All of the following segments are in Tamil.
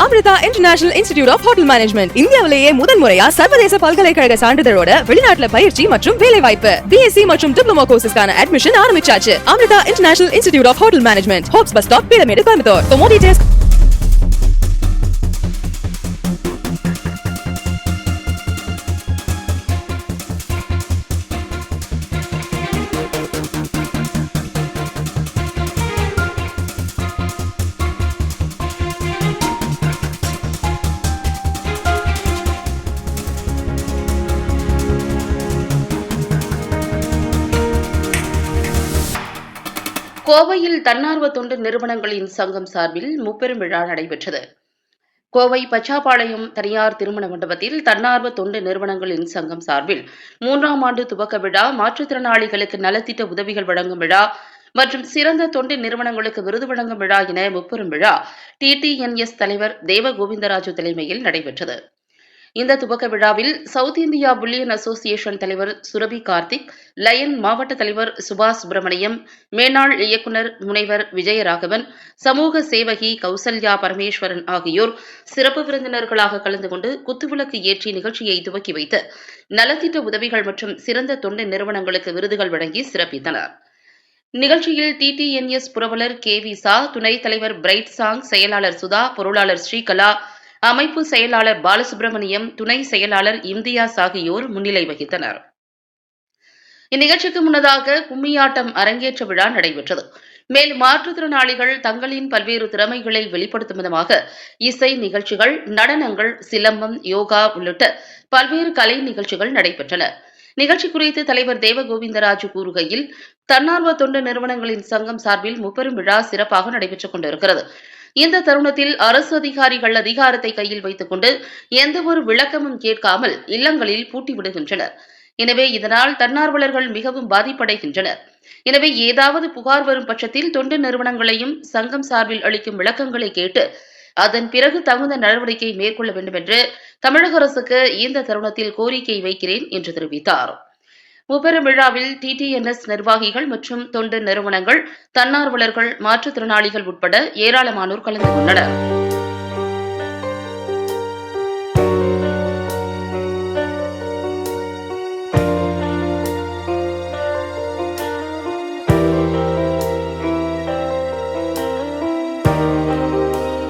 Amrita international institute of hotel management இந்தியாவிலேயே முதல் முறையா சர்வதேச பல்கலைக்கழக சான்றிதழோட வெளிநாட்டுல பயிற்சி மற்றும் வேலை வாய்ப்பு பிஎஸ்சி மற்றும் டிப்ளமோ கோர்சஸ்க்கான அட்மிஷன் ஆரம்பிச்சாச்சு. Amrita international institute of hotel management, Hopes bus stop, Peelamedu, Coimbatore. For more details கோவையில் தன்னார்வ தொண்டு நிறுவனங்களின் சங்கம் சார்பில் முப்பெரும் விழா நடைபெற்றது. கோவை பச்சாபாளையம் தனியார் திருமண மண்டபத்தில் தன்னார்வ தொண்டு நிறுவனங்களின் சங்கம் சார்பில் 3ஆம் ஆண்டு துவக்க விழா, மாற்றுத்திறனாளிகளுக்கு நலத்திட்ட உதவிகள் வழங்கும் விழா மற்றும் சிறந்த தொண்டு நிறுவனங்களுக்கு விருது வழங்கும் விழா என முப்பெரும் விழா TTNS தலைவர் தேவ கோவிந்தராஜு தலைமையில் நடைபெற்றது. இந்த துவக்க விழாவில் சவுத் இந்தியா புல்லியன் அசோசியேஷன் தலைவர் சுரபி கார்த்திக், லயன் மாவட்ட தலைவர் சுபாஷ் சுப்பிரமணியம், மேனாள் இயக்குநர் முனைவர் விஜயராகவன், சமூக சேவகி கௌசல்யா பரமேஸ்வரன் ஆகியோர் சிறப்பு விருந்தினர்களாக கலந்து கொண்டு குத்துவிளக்கு ஏற்றி நிகழ்ச்சியை துவக்கி வைத்து நலத்திட்ட உதவிகள் மற்றும் சிறந்த தொண்டு நிறுவனங்களுக்கு விருதுகள் வழங்கி சிறப்பித்தனர். நிகழ்ச்சியில் TTNS புரவலர் KV சா, துணைத் தலைவர் பிரைட் சாங், செயலாளர் சுதா, பொருளாளர் ஸ்ரீகலா, அமைப்பு செயலாளர் பாலசுப்ரமணியம், துணை செயலாளர் இம்தியாஸ் ஆகியோர் முன்னிலை வகித்தனர். இந்நிகழ்ச்சிக்கு முன்னதாக கும்மியாட்டம் அரங்கேற்ற விழா நடைபெற்றது. மேலும் மாற்றுத்திறனாளிகள் தங்களின் பல்வேறு திறமைகளை வெளிப்படுத்தும் விதமாக இசை நிகழ்ச்சிகள், நடனங்கள், சிலம்பம், யோகா உள்ளிட்ட பல்வேறு கலை நிகழ்ச்சிகள் நடைபெற்றன. நிகழ்ச்சி குறித்து தலைவர் தேவ கோவிந்தராஜு கூறுகையில், தன்னார்வ தொண்டு நிறுவனங்களின் சங்கம் சார்பில் முப்பெரும் விழா சிறப்பாக நடைபெற்றுக் கொண்டிருக்கிறது. இந்த தருணத்தில் அரசு அதிகாரிகள் அதிகாரத்தை கையில் வைத்துக் கொண்டு எந்தவொரு விளக்கமும் கேட்காமல் இல்லங்களில் பூட்டிவிடுகின்றனர். எனவே இதனால் தன்னார்வலர்கள் மிகவும் பாதிப்படைகின்றனர். எனவே ஏதாவது புகார் வரும் பட்சத்தில் தொண்டு நிறுவனங்களையும் சங்கம் சார்பில் அளிக்கும் விளக்கங்களை கேட்டு அதன் பிறகு தகுந்த நடவடிக்கை மேற்கொள்ள வேண்டும் என்று தமிழக அரசுக்கு இந்த தருணத்தில் கோரிக்கை வைக்கிறேன் என்று தெரிவித்தார். முப்பெரும் விழாவில் TTNS நிர்வாகிகள் மற்றும் தொண்டு நிறுவனங்கள், தன்னார்வலர்கள், மாற்றுத்திறனாளிகள் உட்பட ஏராளமானோர் கலந்து கொண்டனர்.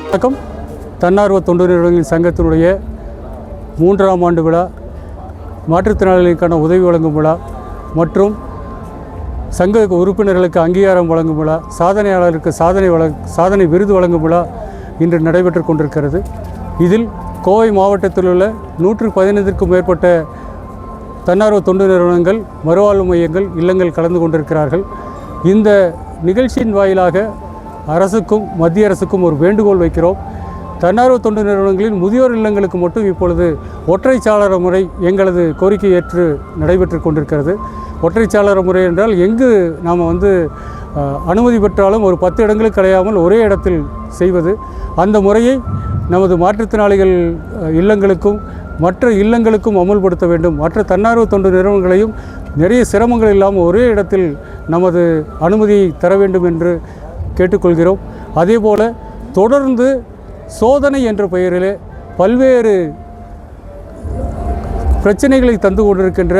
வணக்கம். தன்னார்வ தொண்டு நிறுவனங்களின் சங்கத்தினுடைய 3ஆம் ஆண்டு விழா, மாற்றுத்திறனாளிகளுக்கான உதவி வழங்கும் விழா மற்றும் சங்க உறுப்பினர்களுக்கு அங்கீகாரம் வழங்கும் விழா, சாதனையாளருக்கு சாதனை விருது வழங்கும் விழா இன்று நடைபெற்று கொண்டிருக்கிறது. இதில் கோவை மாவட்டத்தில் உள்ள 115க்கும் மேற்பட்ட தன்னார்வ தொண்டு நிறுவனங்கள், மறுவாழ்வு மையங்கள், இல்லங்கள் கலந்து கொண்டிருக்கிறார்கள். இந்த நிகழ்ச்சியின் வாயிலாக அரசுக்கும் மத்திய அரசுக்கும் ஒரு வேண்டுகோள் வைக்கிறோம். தன்னார்வ தொண்டு நிறுவனங்களின் முதியோர் இல்லங்களுக்கு மட்டும் இப்பொழுது ஒற்றைச்சாளர முறை எங்களது கோரிக்கை ஏற்று நடைபெற்று கொண்டிருக்கிறது. ஒற்றைச்சாளர முறை என்றால் எங்கு நாம் அனுமதி பெற்றாலும் ஒரு 10 இடங்களுக்கு கலையாமல் ஒரே இடத்தில் செய்வது. அந்த முறையை நமது மாற்றுத்திறனாளிகள் இல்லங்களுக்கும் மற்ற இல்லங்களுக்கும் அமுல்படுத்த வேண்டும். மற்ற தன்னார்வ தொண்டு நிறுவனங்களையும் நிறைய சிரமங்கள் இல்லாமல் ஒரே இடத்தில் நமது அனுமதியை தர வேண்டும் என்று கேட்டுக்கொள்கிறோம். அதேபோல் தொடர்ந்து சோதனை என்ற பெயரிலே பல்வேறு பிரச்சனைகளை தந்து கொண்டிருக்கின்ற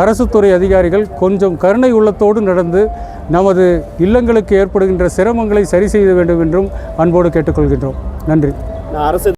அரசு துறை அதிகாரிகள் கொஞ்சம் கருணை உள்ளத்தோடு நடந்து நமது இல்லங்களுக்கு ஏற்படுகின்ற சிரமங்களை சரி செய்ய வேண்டும் என்றும் அன்போடு கேட்டுக்கொள்கின்றோம். நன்றி.